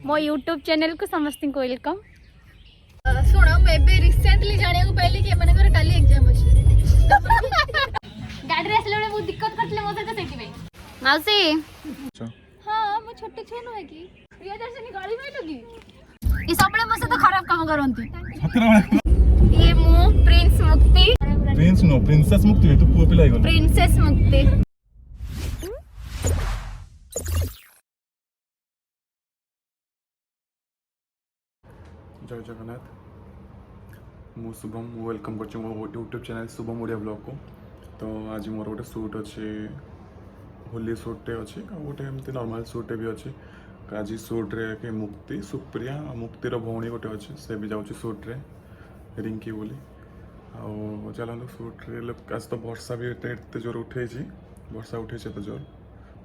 मो YouTube channel को समस्त को वेलकम। सुन मैं रिसेंटली जाने को पहले कि मनकर काली एग्जाम अछि गाड़ी रे असले बहुत दिक्कत करतले मो सहित सेठी में माउसी। हां मो छोटे छे न है कि प्रियदर्शनी गाड़ी में लगी ई सबले मसे तो खराब काम करंती। ये मो प्रिंस मुक्ति। प्रिंस नो प्रिंसेस मुक्ति है, तू पुओ पिला गन प्रिंसेस मुक्ति। जय जगन्नाथ। मु शुभम वेलकम कर मो YouTube channel Shubham Odia blog को। तो आज मोर गोटे शूट अच्छे होली शूटे अच्छे गोटे एमती नॉर्मल शूटे भी अच्छे। आज शूट रे के मुक्ति सुप्रिया मुक्तिर भौणी गोटे अच्छे से भी जाऊँ शूट रे रिंकी बोली आ चलते शूट रे लोक आज तो वर्षा भी एत जोर उठे वर्षा उठे तो जोर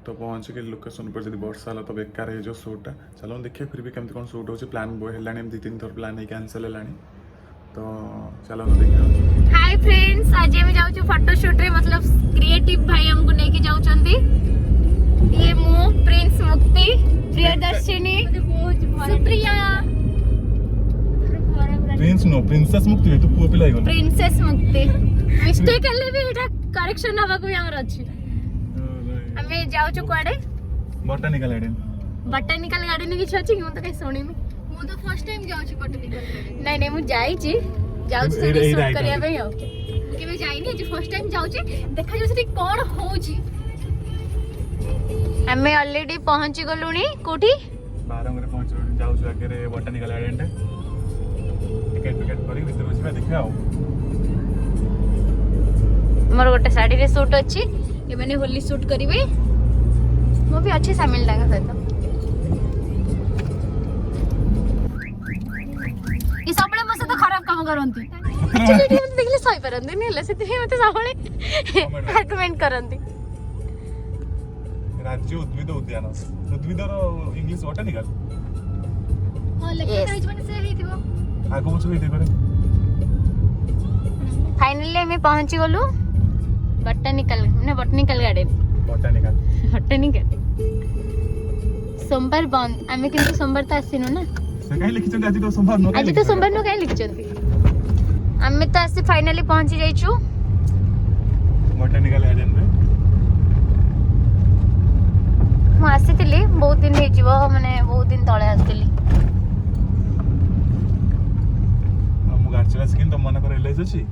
तो पहुँच के लोकेशन पर जब वर्षा है तो बेकार हो शूटा। चलो देखिए फिर भी केमती कौन शूट हो प्लान है 2-3 थर प्लान कैंसल है तो चलो देखिए। हाय फ्रेंड्स, आज हम जाउछु फोटो शूट रे मतलब क्रिएटिव भाई हमको लेके जाउछंती। ये मो prince Mukti Priyadarshini Supriya prince no princess Mukti है, तू पुओ पिला गन प्रिंसेस मुक्ति मिस्टेक हले भी एटा करेक्शन हवा को हमर अछि। हमें जाउछु कोडे बॉटनिकल गार्डन। बॉटनिकल गार्डन किछ अछि कि हम तो कहीं सुनिनी। मु तो फर्स्ट टाइम जाउछि बॉटनिकल नहीं नहीं मु जाईची जाउछु सेठी शूट करिया पे हो केबे जाइनी जे फर्स्ट टाइम जाउछि देखा जो सेठी कोन होउछि। हमें ऑलरेडी पहुंची गलुनी कोठी बारंग रे पहुंच जाउछु आगे रे बॉटनिकल गार्डन टे टिकट करी भीतर बसिबा देखिया हो। मोर गोटे साड़ी रे शूट अछि, ये माने होली शूट करिवे मो भी अच्छे शामिल लागा सहित। ई सबले मसे तो खराब काम करंती। एक्चुअली हम देखले सही परंती नहीं ले सेति मते सबले आर्गुमेंट करंती। राज्य उद्भिद उद्यान उद्भिदर इंग्लिश बॉटनिकल हां लेकिन काज माने से हेतिबो आगो पछ हेते करे। फाइनली हम पहुंची गलु बॉटनिकल गार्डन। बॉटनिकल सोमवार बंद आमे किंतु सोमवार तो आसीनु ना से काई लिखिचंती आज तो सोमवार नो आज तो सोमवार नो काई लिखिचंती। आमे तो आसी फाइनली पहुंची जाइछु बॉटनिकल गार्डन रे। मु आसीतिली बहुत दिन हे जीवो माने बहुत दिन तळे आसीतिली। हम गाड़ी चला सकिन तो मन कर एलआईसी अछि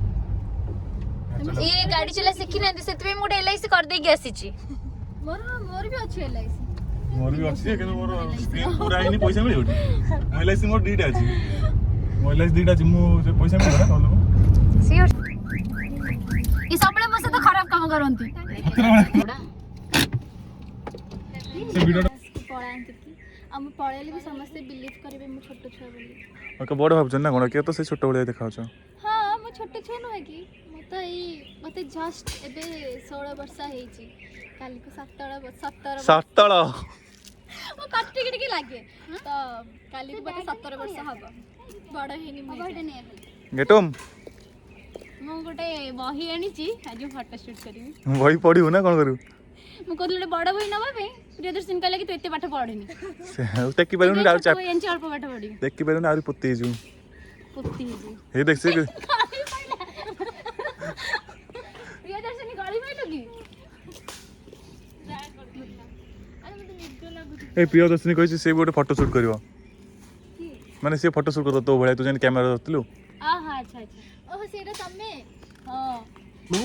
ये गाड़ी चला सिखी ना सेतबे मु एलआईसी कर दे के आसीची। मोर भी अछि एलआईसी मोर भी अछि कि मोर स्क्रीन पूरा आइनी पैसा मिले उठी एलआईसी मोर डीटा अछि मो एलआईसी डीटा अछि मु जे पैसा मिले ना कहलो सियोर ई सबले मसे तो खराब काम करंती। से वीडियो पळांती कि हम पळेले भी समस्त बिलीव करिवे मु छोटो छुआ बोली। ओके बड़ भाबजन ना कोन के तो से छोटो बळे देखाउ छ। हां मु छोटो छुआ न है कि मते ई मते जस्ट एबे 16 वर्ष हेची काली को 17 वो कट्टी किटकी लागे तो काली को मते 17 वर्ष हबो बड़ हेनी मु बड़ नै गेटम मु गोटे बही आनीची आज फोटो शूट करिवी। वही पढिउ ना कोन करू मु कहले बड़ बही नबा पे प्रियदर्शन कहले कि तू एते पाठ पढिनी से टेकी परनु डाउ चाप एंची अल्प पाठ पढी देखि परनु आरी पुत्ती जु पुत्ती जी हे देख से प्रियदर्शनी गाड़ी में लगी। ए प्रियदर्शनी कहि से गोटे फोटो शूट करबो माने से फोटो शूट कर तो भळे तू जन कैमरा धरतलु। आहा अच्छा अच्छा ओह सेटा तमे हां ओ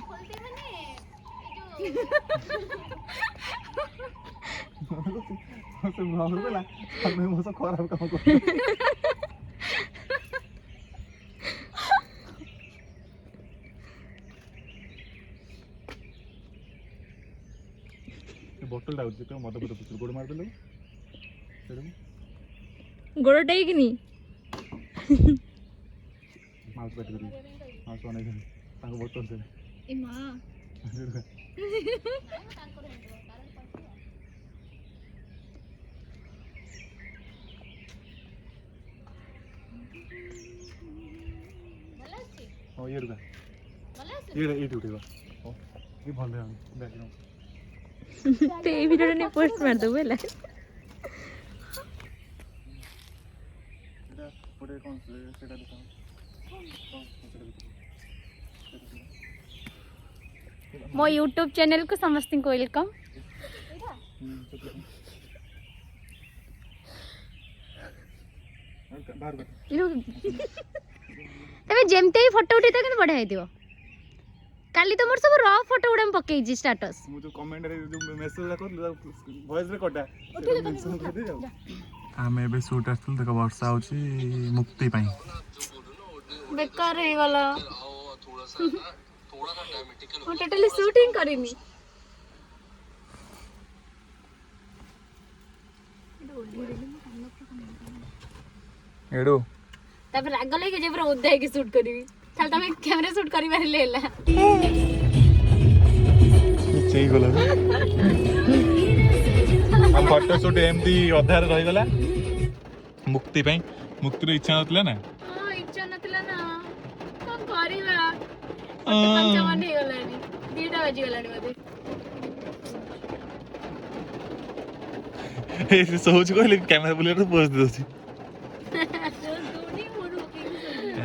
खोलते माने से भाव देला हमें मोसा खराब काम कर बोतल डाउट जे मद पद पुछ गोड़ मार देलो गोड़ टेकनी माउस बैठ करी माउस बनै गन ताको बोतल से ए मां ओ ये रुका ये उठेगा ओ ये भल है बैकग्राउंड ते वीडियो ने पोस्ट मार दो बोला सेटा दिखाओ मो यूट्यूब चैनल को समस्त को वेलकम। तबे जेमते ही फोटो उठे त बढ़िया हेतियो। काली तो मोर सब रॉ फोटो उडम पके जी स्टेटस मु जो कमेंट रे जो मेसेज ला कर वॉइस रे कोटा आमे बे शूट आस्तल देखो वर्षा होची मुक्ति पई बेकार हे गला मैं टोटली शूटिंग करिनी। एडो तब राग लगे जे पूरा उद्दा के शूट करबी चल तमे कैमरा शूट करि मारि लेला सही गला हम फोटो शूट एमती अधार रही गला मुक्ति पई मुक्ति रो इच्छा नतला ना हां इच्छा नतला ना कोन करिबा पंचमन हे गलानी 2टा बजी गलानी मते ए सोच को ले कैमरा बुलेट तो पोस्ट दोसी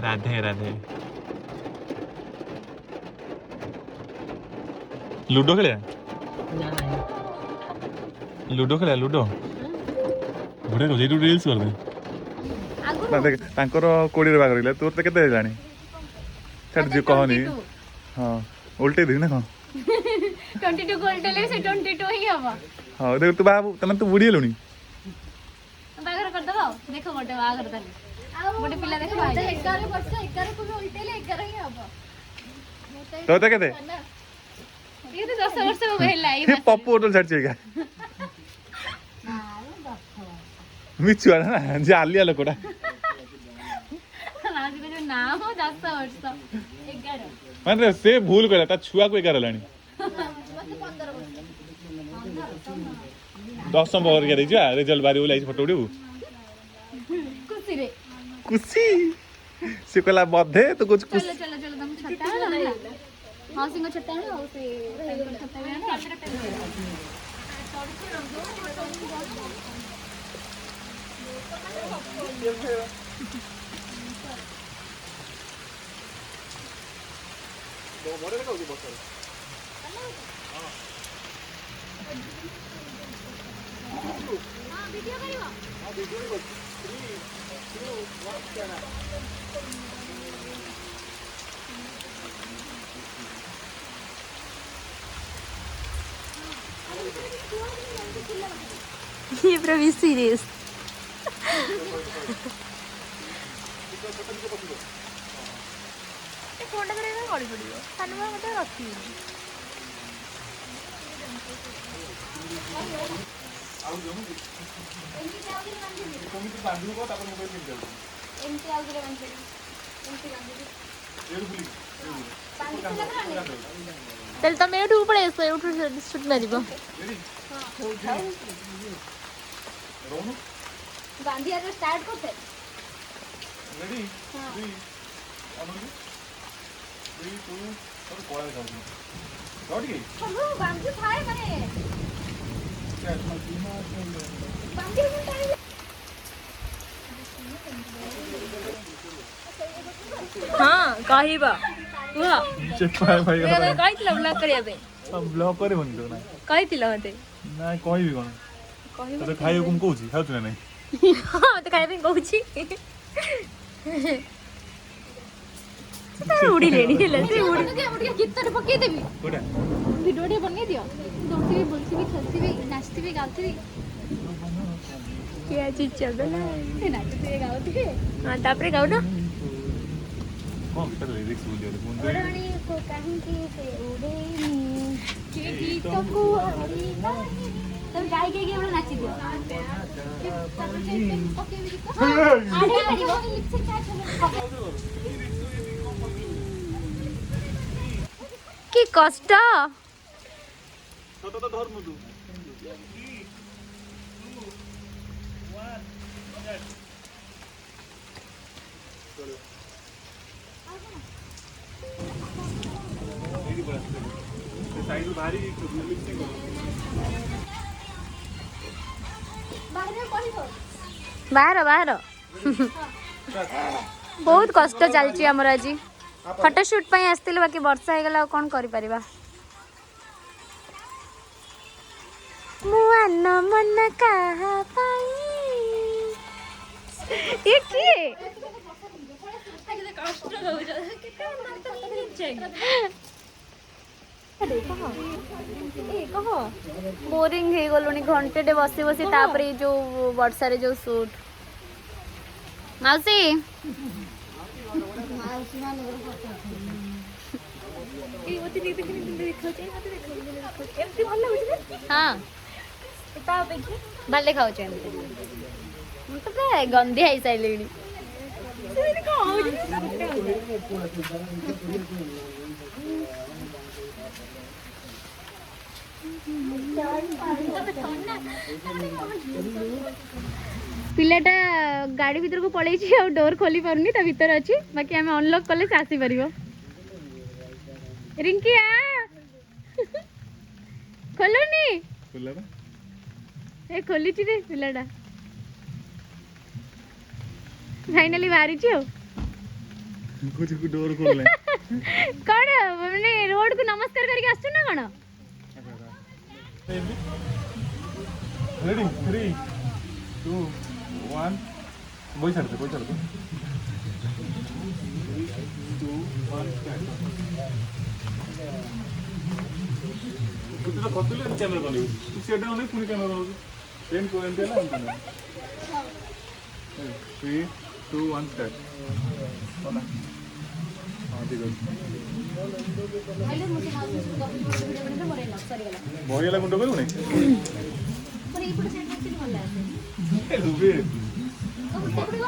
राधे राधे लूडो खेले लूडो खेले लूडो बड़े को जेटू रील्स कर दे ना देख तांकर कोडी रे बाग रहिला तोर ते केते जानी छड जे कहनी हां उल्टे दे ना हां 22 को उल्टे ले से 22 ही हवा हां देख तू बाबू तने तू बुडी लुनी बागर कर दबो देखो मोटे बागर दले मोटे पिला देखो भाई 11 वर्ष 11 को उल्टे ले 11 ही हवा तो ते केते ये तो 10 वर्ष हो गए लाई हे पप्पू होटल छड छेगा मिचुआ ना जे आलिया लोकोटा आज के जो नाम हो 10 वर्ष 11 माने से भूल गला ता छुआ को 11 लानी 10 बगर के देखिया रिजल्ट बारी ओलाई फोटो उडू खुशी रे खुशी से कला बधे तो कुछ खुश चलो चलो चलो तुम छट्टा है ना हां सिंह छट्टा है और से छट्टा है ना तो मोरे देखो जी बसर हां वीडियो करियो हां वीडियो बस 3 2 1 कैमरा ये प्रवी सीरियस फोन करे ना गड़ी पड़ियो सानवा मते रखी आउ जो एमती आउरे बांधी कमिटी बांधू को तापर मोबाइल मिल जाऊ एमती आउरे बांधी एडु बुली चल तमे एठू पड़े सो एठू शूट मारिबो रोनु बांधी आरो स्टार्ट करते रेडी 3 अमर 3 2 और कोड़ा जाऊ लौट गई चलो बांधी थाए माने बांधी मुंटाई हां कहिबा तुहा चेपाय भाई मैं कहितला ब्लॉग करिया बे हम ब्लॉग करे बंदो ना कहितला मते ना कहबी कोन कहिबा तो खाइयो कोन कहूची खाउछ ना नहीं हां तो खाइबे कहूची उड़ी लेनी है से उड़ी कितना पके देबी कोडा वीडियो टे बनै दियो दौड़ती भी बोलती भी खेलती भी नाचती भी गाती भी क्या चीज चल रहा है नाचती भी गाती भी हां तापरे गाओ ना कौन कर लिरिक्स बोल दिया मुंडे उड़ानी को कहीं की से उड़ेनी के गीत को हरी नहीं तब गाय के बड़ा नाची दियो ओके भी तो आड़े करियो लिपसिंग का चलो की कष्ट तो धर मुदु साइड भारी लिपसिंग बाहर कोनी तो बाहर बाहर बहुत कष्ट चलची हमर आज फोटोशूट पई आस्तिले बाकी वर्षा हे गला कोन करि परिबा मुआ न मन कहा पाई ये की कष्ट हो जा बोरिंग हे गलोनी घंटे टे बसी बसी तापर जो वर्षा रे जो शूट माउसी हाँ भले खाऊ तो प्राय गंदी आई सारे पिलाटा गाड़ी भीतर को पड़े डोर खोली पारनी ता भीतर अच्छी बाकी आम अनलॉक कले से आसी पार रिंकी आ खोलनी ए खोली रे पिलाटा फाइनली बाहरी डोर खोल कौन मैंने रोड को नमस्कार करके आसु ना कौन रेडी 3 2 1 बोई छाड़ दे 2 1 स्टार्ट तू तो खतुले कैमरा कर तू सेट डाउन पूरी कैमरा कर टेन को एंड है ना 3 2 1 स्टार्ट होना हां ठीक है बढिया गुंड करू नै पर ई पुटे सेट अच्छी भल आसे ए दुबे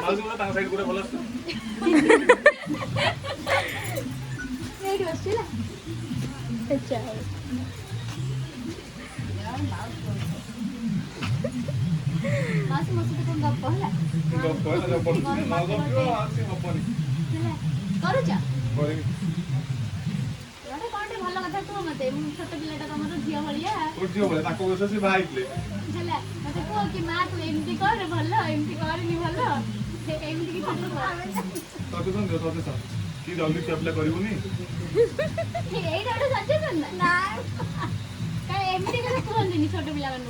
आज ना ता साइड पूरा भल आसे रेडी बसला अच्छा मास मस तो गप होला गप होला गप ना गप आसी गपनी करू जा करे एटा कोटे भल कथा तू मते छोट पिलाटा तमरो झिया भलिया ओ झियो बोले ताको बस से भाईले चला मते को कि मां तू एमटी कर भल एमटी करनी भल से एमटी की छोट तते सन की जल्दी से अप्लाई करिवनी एटा सजेशन ना का एमटी कर कोहंदिनी छोट पिला मन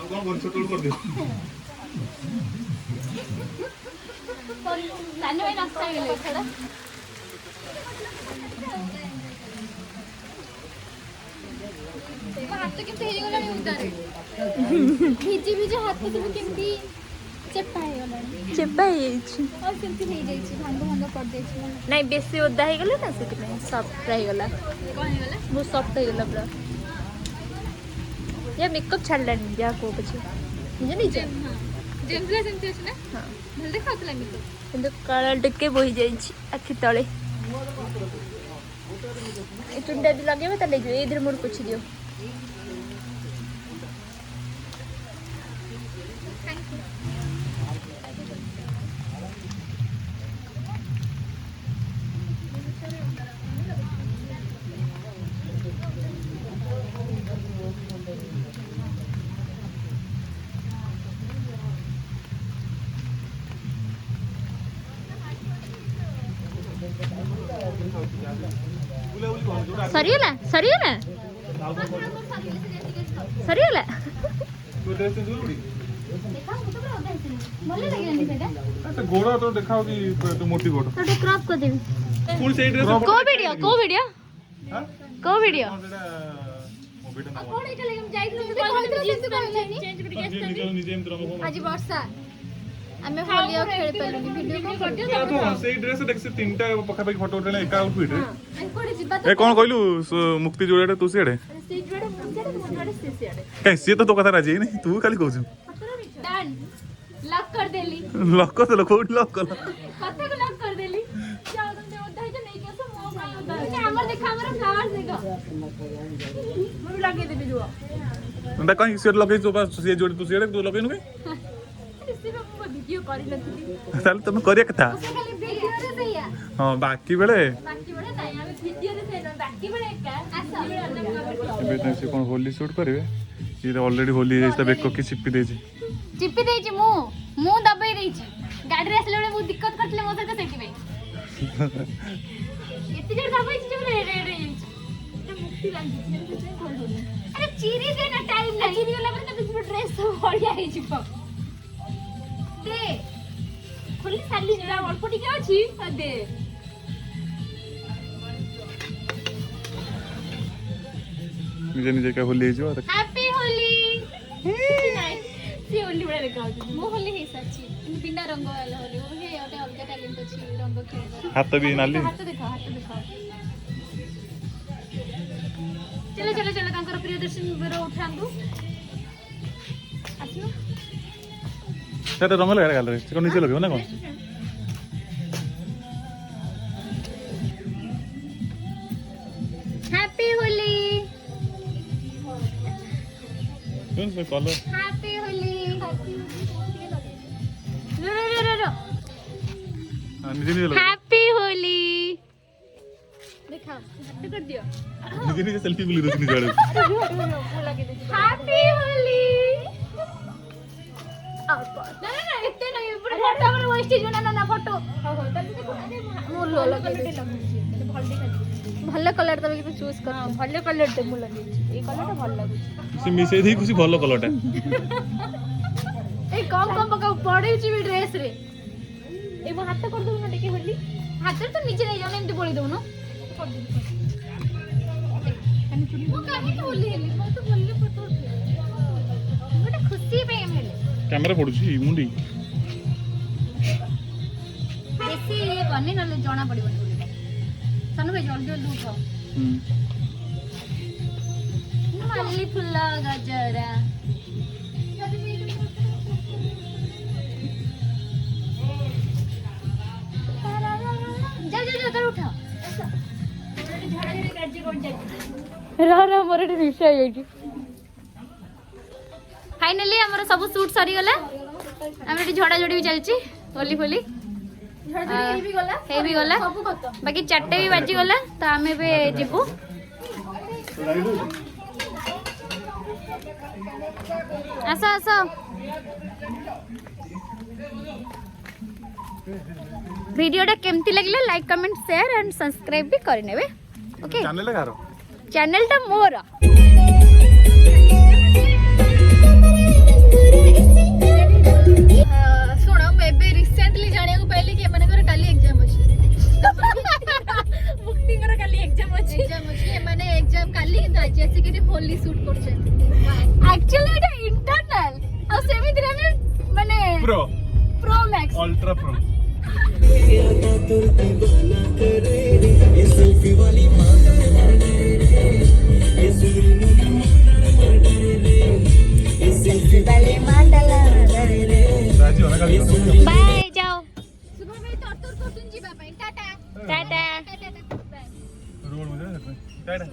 कौन बोल छोट कर दे सानू भाई नाश्ता गेले छड़ा हाथ केमती हे गला उदारे भिजी भिजी हाथ सब केमती चेपा हे गला चेपा हे छि और केमती हे जाई छि भांग भांग कर दे छि नहीं बेसी ओदा हे गला ना सेति में सॉफ्ट रह गला कोन हे गला वो सॉफ्ट हे गला पूरा ये मेकअप छाडलानी जा को पछी निजे निजे जेमला सेमती अछि ना हां भल देखाउतला मेकअप किंतु काला टिके बोही जाई छि आखि तळे ए चुंडा भी लगे बता ले जो इधर मोर कुछ दियो सरियला सरियला सरियला तो ड्रेस से जरूरी देखा तो पूरा होता है भले लागेनी सेटा तो गोड़ा तो देखाओ कि तो मोटी गोड़ तो क्रॉप कर देबी कौन से ड्रेस को वीडियो हां को वीडियो मोबाइल ना कोन एटा लेके जाई चेंज करके निकल निजे में ड्रामा आज वर्षा हमें होलियो खेल पेलुनी वीडियो को फोटो तो से ड्रेस देख से तीनटा पखा पखी फोटो उठले एका आउटफिट रे कोडे जिबा ए कोन कहलु मुक्ति जोड़े तू सियाडे से जोड़े मुंजरे मुंजरे से सियाडे कहीं से तो कथा राजी नहीं तू खाली कहू डन लॉक कर देली लॉक कर दे कोड लॉक कर कथा को लॉक कर देली जाओ तुम दे उठाई जो नहीं कैसे मो भाई होता है हमर देखा हमर फ्लावर्स देखो मुझे लगे दे जो अंदा कहीं से लगे तो बस से जोड़े तू सियाडे तू लगे नु इसी में मैं वीडियो करी नथली ताले तुम करिया कथा उसे खाली वीडियो रे सैया हां बाकी बेले बाकी बड़े नहीं हमें वीडियो रे सैया बाकी बड़े का आसा बेटा से कोन होली शूट करबे ये ऑलरेडी होली है बेको की चिप्पी देजी चिप्पी देछि मु दबाई देछि गाड़ी रे आसले बड़े बहुत दिक्कत करतले मो एते जर दबाई जे रे रे रे एटा मुक्ति लागी अरे चिरी दे ना टाइम नहीं चिरी वाला पर तो ड्रेस सब बढ़िया हे छिपो दे खोली साली जरा अल्प टिके अछि दे निजे निजे का होली जो हैप्पी होली नाइस सी होली बड़ा देखा मो होली हे सच्ची बिना रंग वाला होली वो हे ओटे अलग टैलेंट अछि रंग खेल हाथ भी नाली हाथ देखा चलो चलो चलो तांकर प्रियदर्शन बेरो उठांदु आसियो सेटा रंग लगा गाल रे कोन नीचे लगो ना कोन हैप्पी होली कोन से कलर हैप्पी होली रो रो रो रो निजे निजे लगो हैप्पी होली देखा हट कर दियो निजे निजे सेल्फी बोली दो निजे आड़े हैप्पी होली ना ना ना इतने नहीं पूरा फोटो हमर वेस्टेज ना ना फोटो हो तले देखो अरे मोर लो लगे भल देखा भल कलर तबे कि चूज कर भल कलर दे मु लगे ए कलरटा भल लागु से मिसे दी कुछ भलो कलरटा ए कम कम पका पड़े छी भी ड्रेस रे ए वो हाथ कर दो ना देखे होली हाथ तो नीचे नहीं जाने एमती बोली दो ना वो काहे बोली हेली मैं तो बोलले फोटो गोटे खुशी पे हेले कैमरा पडुची मुंडी बेसी ये करनी नले जाना पड़िबो सनु भाई जल्दी जल्दी उठाओ मल्ली फुल्ला गजरा जा जा जा कर उठाओ रा मोर रिक्शा आइछि फाइनली हमर सब शूट सरी गला हम एटी झड़ा झड़ी भी चलची होली होली भी गला बाकी 4टे भी बाजी गला तो आम ए जीवु आस आस वीडियोटा केमती लगिला like comment share and subscribe भी करने ओके चैनल लगारो चैनलटा मोर शुण मुझे रिसेंटली जाना पाइली कि एमानकर काली एग्जाम अछि मुक्तिकर काली एग्जाम अछि एमाने एग्जाम काली किंतु आज आसी के होली शूट करछन एक्चुअली एटा इंटरनल आ सेमिति रे माने प्रो मैक्स अल्ट्रा प्रो बाय जाओ सुबह में तोर को सुन जी बाबा टाटा टाटा रोड में टाटा